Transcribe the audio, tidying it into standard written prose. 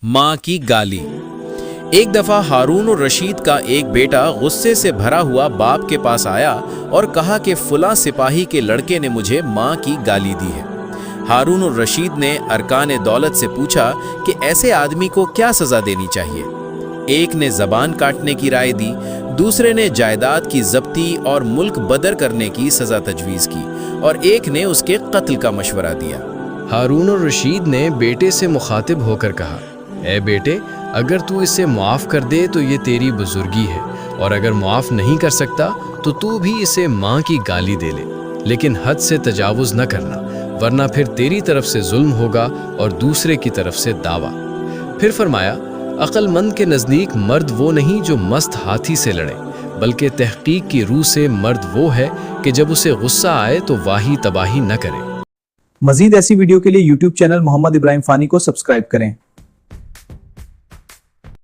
माँ की गाली। एक दफ़ा हारून और रशीद का एक बेटा गुस्से से भरा हुआ बाप के पास आया और कहा कि फलां सिपाही के लड़के ने मुझे माँ की गाली दी है। हारून और रशीद ने अरकान दौलत से पूछा कि ऐसे आदमी को क्या सज़ा देनी चाहिए। एक ने ज़बान काटने की राय दी, दूसरे ने जायदाद की ज़ब्ती और मुल्क बदर करने की सज़ा तजवीज़ की और एक ने उसके कत्ल का मशवरा दिया। हारून और रशीद ने बेटे से मुखातिब होकर कहा, ए बेटे, अगर तू इसे मुआफ़ कर दे तो ये तेरी बुजुर्गी है, और अगर मुआफ़ नहीं कर सकता तो तू भी इसे माँ की गाली दे ले, लेकिन हद से तजावुज़ न करना, वरना फिर तेरी तरफ से जुल्म होगा और दूसरे की तरफ से दावा। फिर फरमाया, अक्लमंद के नज़दीक मर्द वो नहीं जो मस्त हाथी से लड़े, बल्कि तहकीक की रूह से मर्द वो है कि जब उसे गुस्सा आए तो वाही तबाही न करे। मजीद ऐसी वीडियो के लिए YouTube चैनल मोहम्मद इब्राहिम फ़ानी को सब्सक्राइब करें।